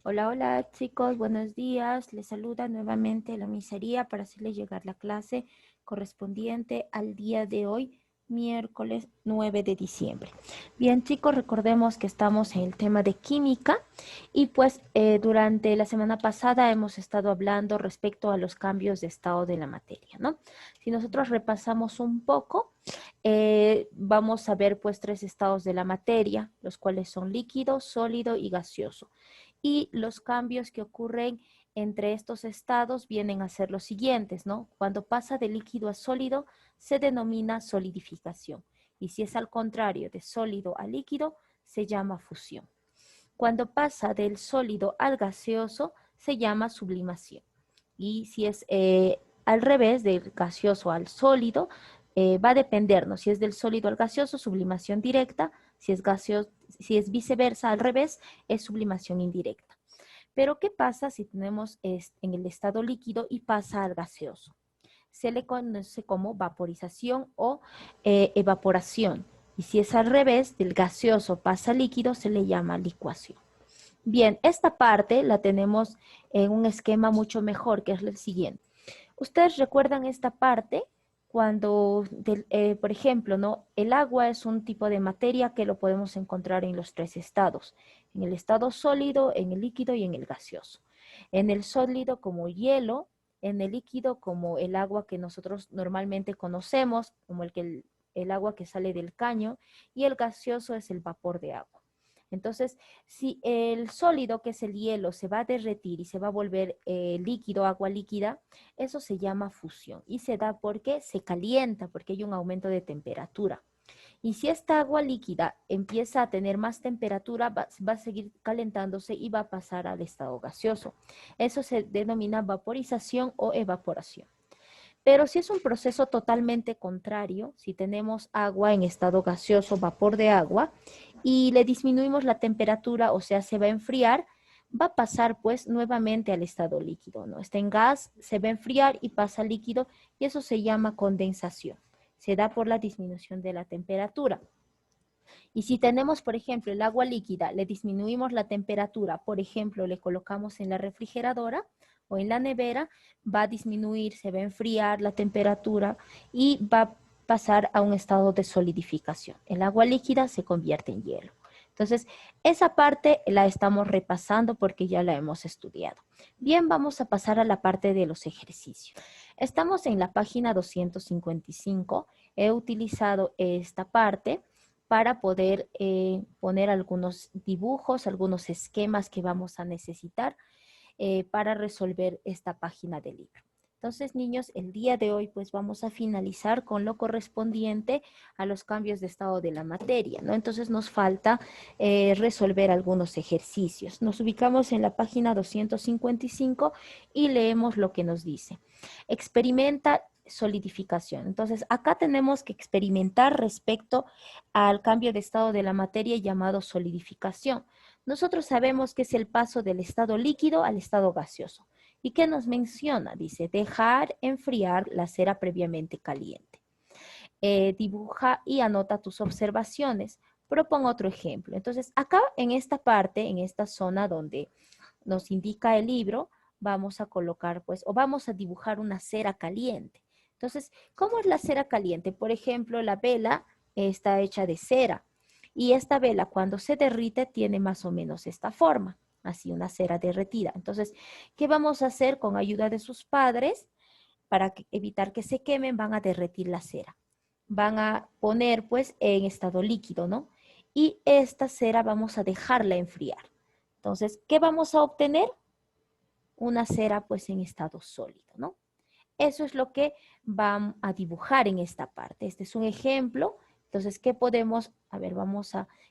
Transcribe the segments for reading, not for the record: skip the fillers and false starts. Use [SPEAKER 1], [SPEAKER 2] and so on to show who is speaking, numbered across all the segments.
[SPEAKER 1] Hola, hola chicos, buenos días. Les saluda nuevamente la misería para hacerles llegar la clase correspondiente al día de hoy, miércoles 9 de diciembre. Bien chicos, recordemos que estamos en el tema de química y pues durante la semana pasada hemos estado hablando respecto a los cambios de estado de la materia, ¿no? Si nosotros repasamos un poco, vamos a ver pues 3 estados de la materia, los cuales son líquido, sólido y gaseoso. Y los cambios que ocurren entre estos estados vienen a ser los siguientes, ¿no? Cuando pasa de líquido a sólido, se denomina solidificación. Y si es al contrario, de sólido a líquido, se llama fusión. Cuando pasa del sólido al gaseoso, se llama sublimación. Y si es al revés, del gaseoso al sólido, va a dependernos. Si es del sólido al gaseoso, sublimación directa. Si es viceversa, al revés, es sublimación indirecta. Pero, ¿qué pasa si tenemos en el estado líquido y pasa al gaseoso? Se le conoce como vaporización o evaporación. Y si es al revés, del gaseoso pasa al líquido, se le llama licuación. Bien, esta parte la tenemos en un esquema mucho mejor, que es el siguiente. Ustedes recuerdan esta parte cuando, por ejemplo, ¿no? El agua es un tipo de materia que lo podemos encontrar en los 3 estados, en el estado sólido, en el líquido y en el gaseoso. En el sólido como hielo, en el líquido como el agua que nosotros normalmente conocemos, como el agua que sale del caño, y el gaseoso es el vapor de agua. Entonces, si el sólido, que es el hielo, se va a derretir y se va a volver líquido, agua líquida, eso se llama fusión y se da porque se calienta, porque hay un aumento de temperatura. Y si esta agua líquida empieza a tener más temperatura, va a seguir calentándose y va a pasar al estado gaseoso. Eso se denomina vaporización o evaporación. Pero si es un proceso totalmente contrario, si tenemos agua en estado gaseoso, vapor de agua, y le disminuimos la temperatura, o sea, se va a enfriar, va a pasar pues nuevamente al estado líquido, ¿no? Está en gas, se va a enfriar y pasa al líquido, y eso se llama condensación. Se da por la disminución de la temperatura. Y si tenemos, por ejemplo, el agua líquida, le disminuimos la temperatura, por ejemplo, le colocamos en la refrigeradora o en la nevera, va a disminuir, se va a enfriar la temperatura y va a pasar a un estado de solidificación. El agua líquida se convierte en hielo. Entonces, esa parte la estamos repasando porque ya la hemos estudiado. Bien, vamos a pasar a la parte de los ejercicios. Estamos en la página 255. He utilizado esta parte para poder poner algunos dibujos, algunos esquemas que vamos a necesitar para resolver esta página del libro. Entonces, niños, el día de hoy pues vamos a finalizar con lo correspondiente a los cambios de estado de la materia, ¿no? Entonces nos falta resolver algunos ejercicios. Nos ubicamos en la página 255 y leemos lo que nos dice. Experimenta solidificación. Entonces, acá tenemos que experimentar respecto al cambio de estado de la materia llamado solidificación. Nosotros sabemos que es el paso del estado líquido al estado gaseoso. ¿Y qué nos menciona? Dice, dejar enfriar la cera previamente caliente. Dibuja y anota tus observaciones. Propon otro ejemplo. Entonces, acá en esta parte, en esta zona donde nos indica el libro, vamos a colocar, pues, o vamos a dibujar una cera caliente. Entonces, ¿cómo es la cera caliente? Por ejemplo, la vela está hecha de cera. Y esta vela cuando se derrite tiene más o menos esta forma, así una cera derretida. Entonces, ¿qué vamos a hacer con ayuda de sus padres? Para evitar que se quemen, van a derretir la cera. Van a poner pues en estado líquido, ¿no? Y esta cera vamos a dejarla enfriar. Entonces, ¿qué vamos a obtener? Una cera pues en estado sólido, ¿no? Eso es lo que van a dibujar en esta parte. Este es un ejemplo. Entonces, ¿qué podemos? A ver,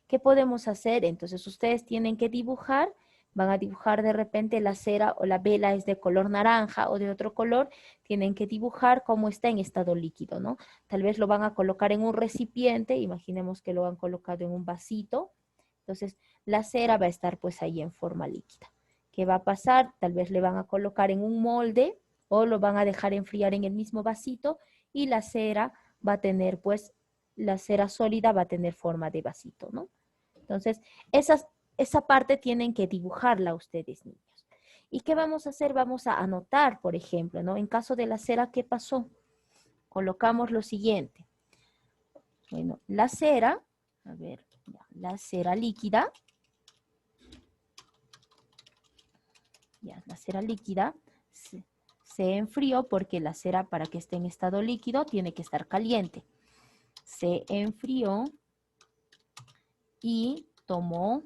[SPEAKER 1] ¿qué podemos hacer? Entonces, ustedes tienen que dibujar van a dibujar de repente la cera o la vela es de color naranja o de otro color, tienen que dibujar cómo está en estado líquido, ¿no? Tal vez lo van a colocar en un recipiente, imaginemos que lo han colocado en un vasito, entonces la cera va a estar pues ahí en forma líquida. ¿Qué va a pasar? Tal vez le van a colocar en un molde o lo van a dejar enfriar en el mismo vasito y la cera va a tener pues, la cera sólida va a tener forma de vasito, ¿no? Entonces, esa parte tienen que dibujarla ustedes, niños. ¿Y qué vamos a hacer? Vamos a anotar, por ejemplo, ¿no? En caso de la cera, ¿qué pasó? Colocamos lo siguiente. Bueno, la cera, a ver, la cera líquida, ya, la cera líquida se enfrió porque la cera para que esté en estado líquido tiene que estar caliente. Se enfrió y tomó,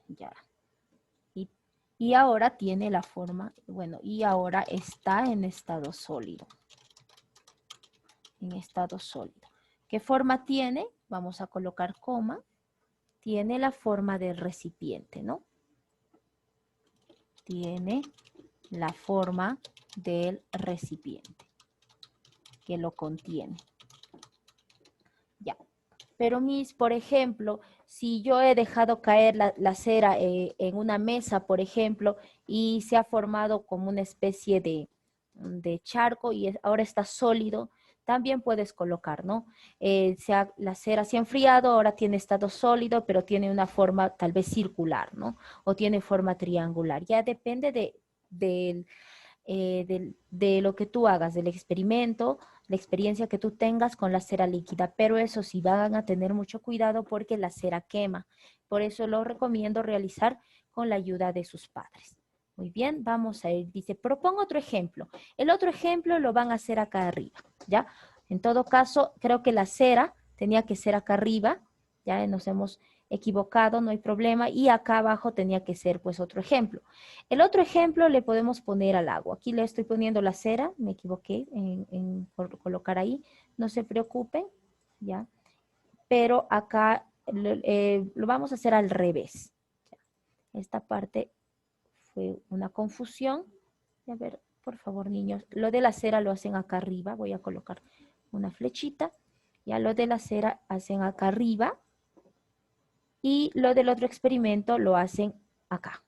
[SPEAKER 1] ya, y ahora tiene la forma, bueno, y ahora está en estado sólido. En estado sólido. ¿Qué forma tiene? Vamos a colocar coma. Tiene la forma del recipiente, ¿no? Tiene la forma del recipiente que lo contiene. Ya. Pero por ejemplo, si yo he dejado caer la cera en una mesa, por ejemplo, y se ha formado como una especie de charco y ahora está sólido, también puedes colocar, ¿no? La cera se ha enfriado, ahora tiene estado sólido, pero tiene una forma tal vez circular, ¿no? O tiene forma triangular. Ya depende de lo que tú hagas, del experimento, la experiencia que tú tengas con la cera líquida, pero eso sí van a tener mucho cuidado porque la cera quema. Por eso lo recomiendo realizar con la ayuda de sus padres. Muy bien, vamos a ir. Dice, propongo otro ejemplo. El otro ejemplo lo van a hacer acá arriba, ¿ya? En todo caso, creo que la cera tenía que ser acá arriba, ya nos hemos equivocado, no hay problema, y acá abajo tenía que ser pues otro ejemplo. El otro ejemplo le podemos poner al agua. Aquí le estoy poniendo la cera, me equivoqué en colocar ahí, no se preocupen, ¿ya? Pero acá lo vamos a hacer al revés. Esta parte fue una confusión. A ver, por favor, niños, lo de la cera lo hacen acá arriba, voy a colocar una flechita, ya lo de la cera hacen acá arriba y lo del otro experimento lo hacen acá.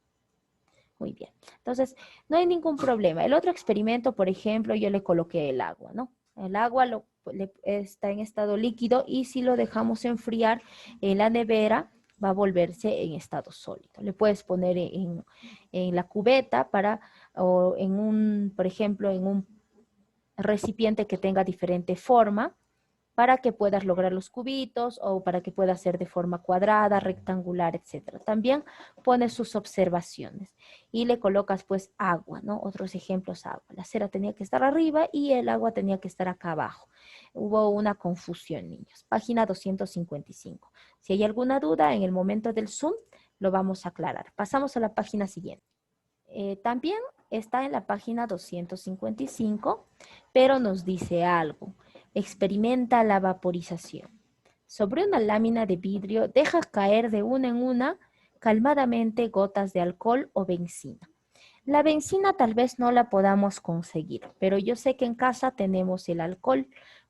[SPEAKER 1] Muy bien. Entonces, no hay ningún problema. El otro experimento, por ejemplo, yo le coloqué el agua, ¿no? El agua está en estado líquido y si lo dejamos enfriar en la nevera, va a volverse en estado sólido. Le puedes poner en la cubeta o por ejemplo, en un recipiente que tenga diferente forma para que puedas lograr los cubitos o para que pueda ser de forma cuadrada, rectangular, etc. También pones sus observaciones y le colocas pues agua, ¿no? Otros ejemplos, agua. La cera tenía que estar arriba y el agua tenía que estar acá abajo. Hubo una confusión, niños. Página 255. Si hay alguna duda en el momento del Zoom, lo vamos a aclarar. Pasamos a la página siguiente. También está en la página 255, pero nos dice algo. Experimenta la vaporización. Sobre una lámina de vidrio, deja caer de una en una calmadamente gotas de alcohol o benzina. La benzina tal vez no la podamos conseguir, pero yo sé que en casa tenemos el alcohol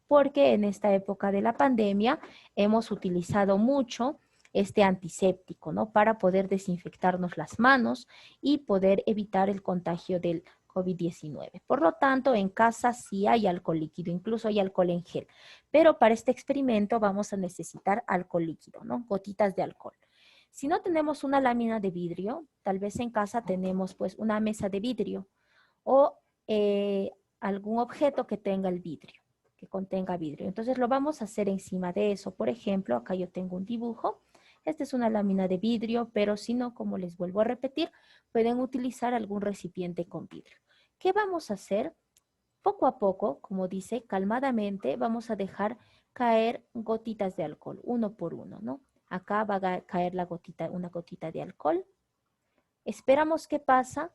[SPEAKER 1] porque en esta época de la pandemia hemos utilizado mucho este antiséptico, ¿no? Para poder desinfectarnos las manos y poder evitar el contagio del COVID-19. Por lo tanto, en casa sí hay alcohol líquido, incluso hay alcohol en gel, pero para este experimento vamos a necesitar alcohol líquido, ¿no? Gotitas de alcohol. Si no tenemos una lámina de vidrio, tal vez en casa tenemos pues una mesa de vidrio o algún objeto que tenga el vidrio, que contenga vidrio. Entonces lo vamos a hacer encima de eso. Por ejemplo, acá yo tengo un dibujo. Esta es una lámina de vidrio, pero si no, como les vuelvo a repetir, pueden utilizar algún recipiente con vidrio. ¿Qué vamos a hacer? Poco a poco, como dice, calmadamente, vamos a dejar caer gotitas de alcohol, uno por uno, ¿no? Acá va a caer una gotita de alcohol. Esperamos qué pasa.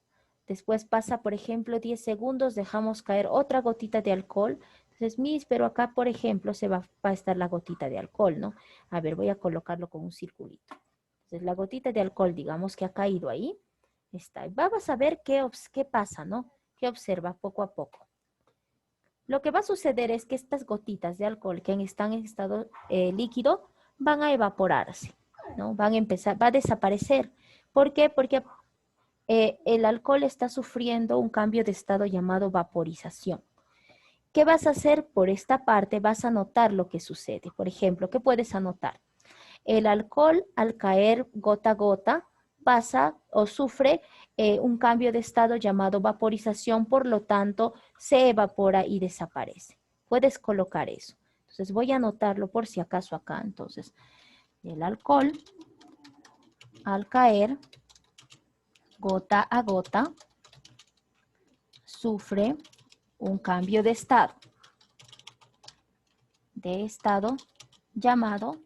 [SPEAKER 1] Después pasa, por ejemplo, 10 segundos, dejamos caer otra gotita de alcohol. Entonces, pero acá, por ejemplo, va a estar la gotita de alcohol, ¿no? A ver, voy a colocarlo con un circulito. Entonces, la gotita de alcohol, digamos que ha caído ahí, está. Vamos a ver qué pasa, ¿no? ¿Qué observa poco a poco? Lo que va a suceder es que estas gotitas de alcohol que están en estado líquido van a evaporarse, ¿no? Van a empezar, va a desaparecer. ¿Por qué? Porque el alcohol está sufriendo un cambio de estado llamado vaporización. ¿Qué vas a hacer por esta parte? Vas a anotar lo que sucede. Por ejemplo, ¿qué puedes anotar? El alcohol, al caer gota a gota, pasa o sufre un cambio de estado llamado vaporización, por lo tanto, se evapora y desaparece. Puedes colocar eso. Entonces, voy a anotarlo por si acaso acá. Entonces, el alcohol, al caer gota a gota, sufre un cambio de estado llamado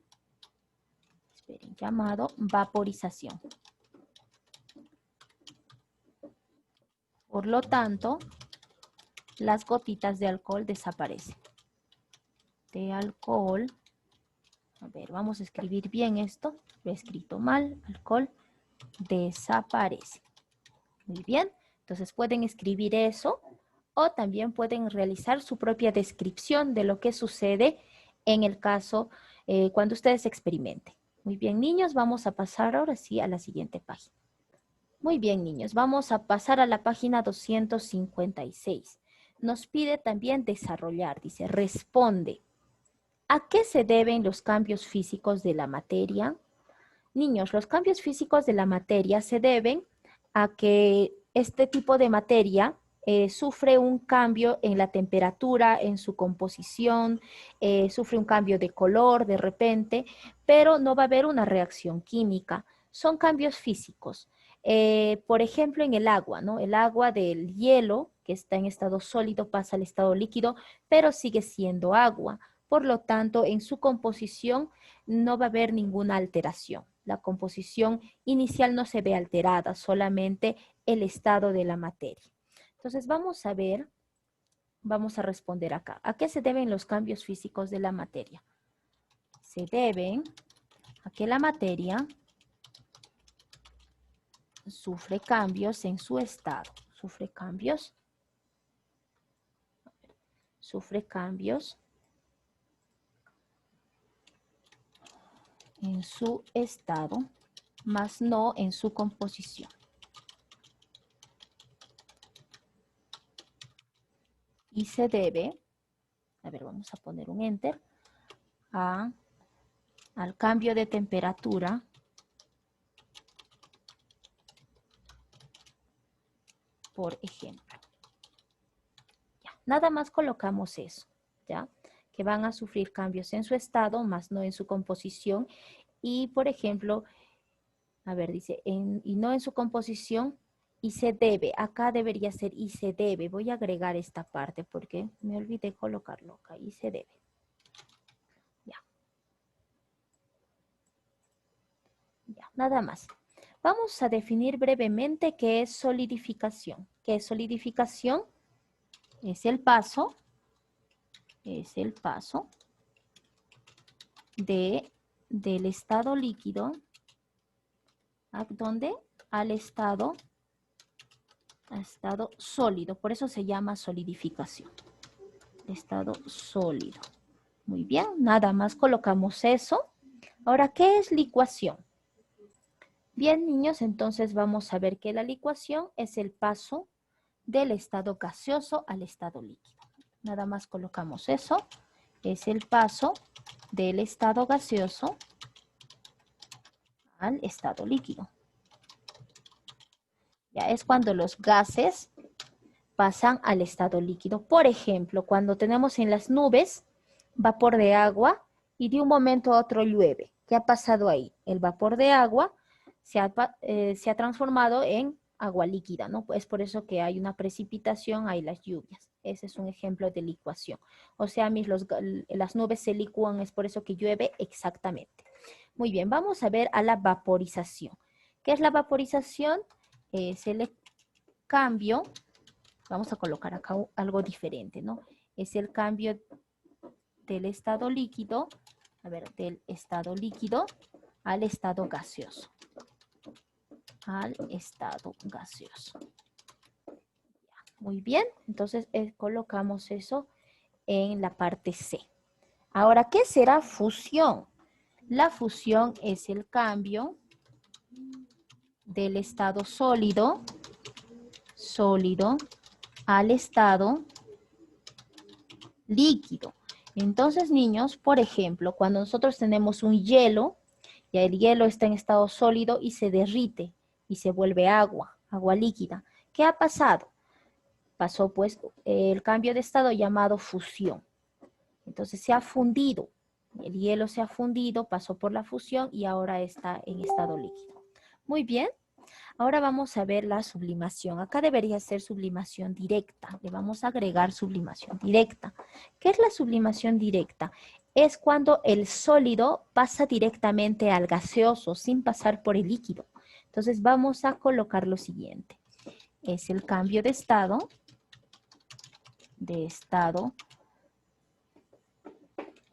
[SPEAKER 1] vaporización. Por lo tanto, las gotitas de alcohol desaparecen. De alcohol, a ver, vamos a escribir bien esto, lo he escrito mal, alcohol desaparece. Muy bien, entonces pueden escribir eso o también pueden realizar su propia descripción de lo que sucede en el caso cuando ustedes experimenten. Muy bien, niños, vamos a pasar ahora sí a la siguiente página. Muy bien, niños, vamos a pasar a la página 256. Nos pide también desarrollar, dice, responde. ¿A qué se deben los cambios físicos de la materia? Niños, los cambios físicos de la materia se deben a que este tipo de materia sufre un cambio en la temperatura, en su composición, sufre un cambio de color de repente, pero no va a haber una reacción química. Son cambios físicos. Por ejemplo, en el agua, ¿no? El agua del hielo, que está en estado sólido, pasa al estado líquido, pero sigue siendo agua. Por lo tanto, en su composición no va a haber ninguna alteración. La composición inicial no se ve alterada, solamente el estado de la materia. Entonces vamos a ver, vamos a responder acá. ¿A qué se deben los cambios físicos de la materia? Se deben a que la materia sufre cambios en su estado. Sufre cambios en su estado, más no en su composición. Y se debe, a ver, vamos a poner un enter, al cambio de temperatura por ejemplo. Ya, nada más colocamos eso, ¿ya? Que van a sufrir cambios en su estado, más no en su composición. Y, por ejemplo, a ver, dice, y no en su composición, y se debe. Acá debería ser y se debe. Voy a agregar esta parte porque me olvidé colocarlo acá. Y se debe. Ya. Ya, nada más. Vamos a definir brevemente qué es solidificación. ¿Qué es solidificación? Es el paso del estado líquido, ¿a dónde? Al estado sólido. Por eso se llama solidificación. Estado sólido. Muy bien, nada más colocamos eso. Ahora, ¿qué es licuación? Bien, niños, entonces vamos a ver que la licuación es el paso del estado gaseoso al estado líquido. Nada más colocamos eso. Es el paso del estado gaseoso al estado líquido. Ya es cuando los gases pasan al estado líquido. Por ejemplo, cuando tenemos en las nubes vapor de agua y de un momento a otro llueve. ¿Qué ha pasado ahí? El vapor de agua se ha transformado en agua líquida, ¿no? Es por eso que hay una precipitación, hay las lluvias. Ese es un ejemplo de licuación. O sea, las nubes se licúan, es por eso que llueve exactamente. Muy bien, vamos a ver a la vaporización. ¿Qué es la vaporización? Es el cambio, vamos a colocar acá algo diferente, ¿no? Es el cambio del estado líquido, del estado líquido al estado gaseoso. Al estado gaseoso. Muy bien, entonces colocamos eso en la parte C. Ahora, ¿qué será fusión? La fusión es el cambio del estado sólido al estado líquido. Entonces, niños, por ejemplo, cuando nosotros tenemos un hielo, y el hielo está en estado sólido y se derrite y se vuelve agua, agua líquida. ¿Qué ha pasado? Pasó pues el cambio de estado llamado fusión. Entonces se ha fundido, el hielo se ha fundido, pasó por la fusión y ahora está en estado líquido. Muy bien, ahora vamos a ver la sublimación. Acá debería ser sublimación directa, le vamos a agregar sublimación directa. ¿Qué es la sublimación directa? Es cuando el sólido pasa directamente al gaseoso sin pasar por el líquido. Entonces vamos a colocar lo siguiente. Es el cambio de estado,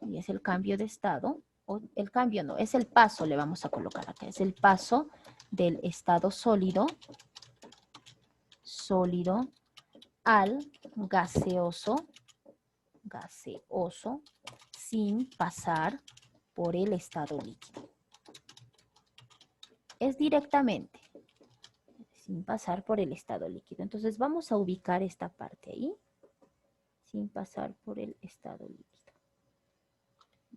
[SPEAKER 1] y es el cambio de estado, o el cambio no, es el paso, le vamos a colocar acá, es el paso del estado sólido al gaseoso, sin pasar por el estado líquido. Es directamente, sin pasar por el estado líquido. Entonces vamos a ubicar esta parte ahí, sin pasar por el estado líquido.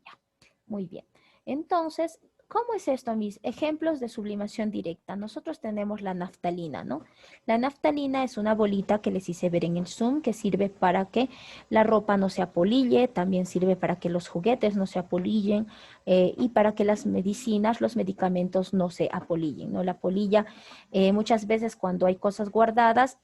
[SPEAKER 1] Ya, muy bien. Entonces, ¿cómo es esto, mis ejemplos de sublimación directa? Nosotros tenemos la naftalina, ¿no? La naftalina es una bolita que les hice ver en el Zoom, que sirve para que la ropa no se apolille, también sirve para que los juguetes no se apolillen y para que las medicinas, los medicamentos no se apolillen, ¿no? La polilla, muchas veces cuando hay cosas guardadas,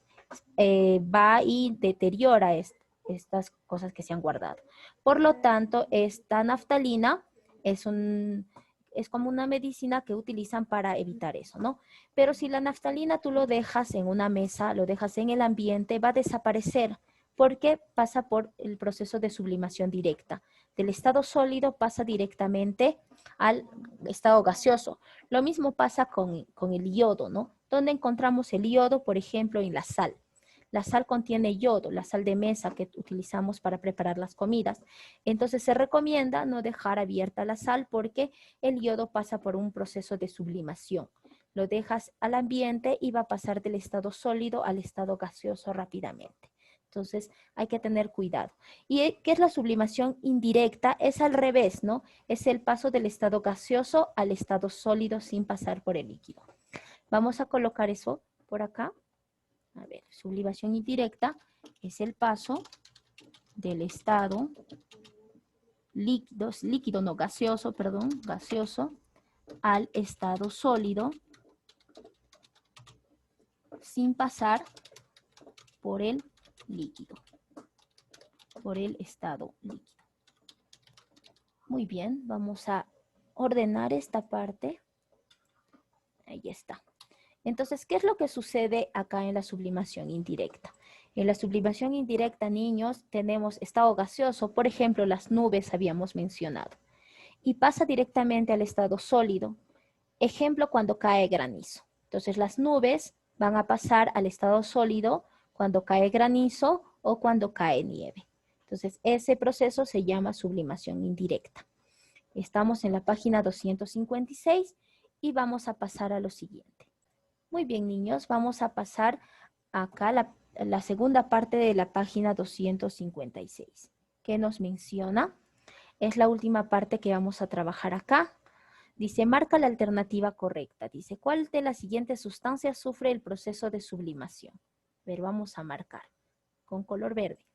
[SPEAKER 1] va y deteriora estas cosas que se han guardado. Por lo tanto, esta naftalina es como una medicina que utilizan para evitar eso, ¿no? Pero si la naftalina tú lo dejas en una mesa, lo dejas en el ambiente, va a desaparecer porque pasa por el proceso de sublimación directa. Del estado sólido pasa directamente al estado gaseoso. Lo mismo pasa con el yodo, ¿no? ¿Dónde encontramos el yodo? Por ejemplo, en la sal. La sal contiene yodo, la sal de mesa que utilizamos para preparar las comidas. Entonces se recomienda no dejar abierta la sal porque el yodo pasa por un proceso de sublimación. Lo dejas al ambiente y va a pasar del estado sólido al estado gaseoso rápidamente. Entonces hay que tener cuidado. ¿Y qué es la sublimación indirecta? Es al revés, ¿no? Es el paso del estado gaseoso al estado sólido sin pasar por el líquido. Vamos a colocar eso por acá. A ver, sublimación indirecta es el paso del estado líquido no gaseoso, perdón, gaseoso, al estado sólido sin pasar por el líquido, por el estado líquido. Muy bien, vamos a ordenar esta parte. Ahí está. Entonces, ¿qué es lo que sucede acá en la sublimación indirecta? En la sublimación indirecta, niños, tenemos estado gaseoso, por ejemplo, las nubes habíamos mencionado, y pasa directamente al estado sólido. Ejemplo, cuando cae granizo. Entonces, las nubes van a pasar al estado sólido cuando cae granizo o cuando cae nieve. Entonces, ese proceso se llama sublimación indirecta. Estamos en la página 256 y vamos a pasar a lo siguiente. Muy bien, niños, vamos a pasar acá la segunda parte de la página 256. ¿Qué nos menciona? Es la última parte que vamos a trabajar acá. Dice, marca la alternativa correcta. Dice, ¿cuál de las siguientes sustancias sufre el proceso de sublimación? A ver, vamos a marcar con color verde.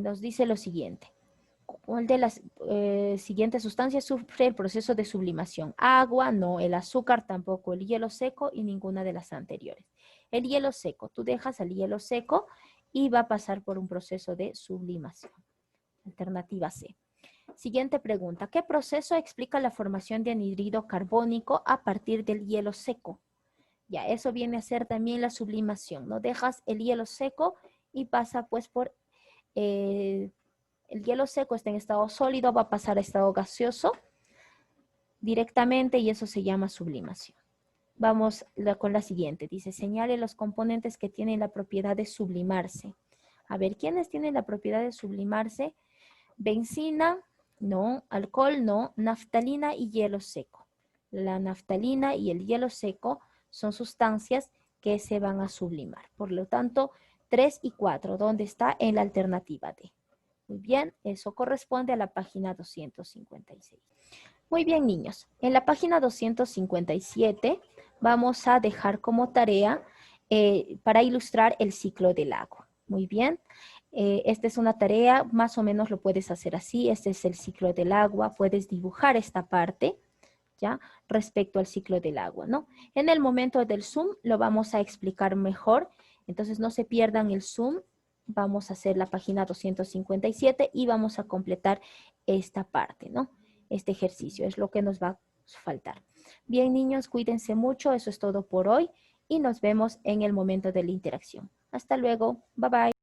[SPEAKER 1] Nos dice lo siguiente. ¿Cuál de las siguientes sustancias sufre el proceso de sublimación? Agua, no. El azúcar, tampoco. El hielo seco y ninguna de las anteriores. El hielo seco. Tú dejas el hielo seco y va a pasar por un proceso de sublimación. Alternativa C. Siguiente pregunta. ¿Qué proceso explica la formación de anhídrido carbónico a partir del hielo seco? Ya, eso viene a ser también la sublimación. No dejas el hielo seco y pasa pues por... el hielo seco está en estado sólido, va a pasar a estado gaseoso. directamente y eso se llama sublimación. Vamos con la siguiente. Dice, señale los componentes que tienen la propiedad de sublimarse. A ver, ¿quiénes tienen la propiedad de sublimarse? Benzina, no. Alcohol, no. Naftalina y hielo seco. La naftalina y el hielo seco son sustancias que se van a sublimar. Por lo tanto, 3 y 4, ¿dónde está? En la alternativa D. Muy bien, eso corresponde a la página 256. Muy bien, niños. En la página 257 vamos a dejar como tarea para ilustrar el ciclo del agua. Muy bien. Esta es una tarea, más o menos lo puedes hacer así. Este es el ciclo del agua. Puedes dibujar esta parte, ¿ya? Respecto al ciclo del agua, ¿no? En el momento del Zoom lo vamos a explicar mejor. Entonces no se pierdan el Zoom. Vamos a hacer la página 257 y vamos a completar esta parte, ¿no? Este ejercicio es lo que nos va a faltar. Bien, niños, cuídense mucho. Eso es todo por hoy y nos vemos en el momento de la interacción. Hasta luego. Bye, bye.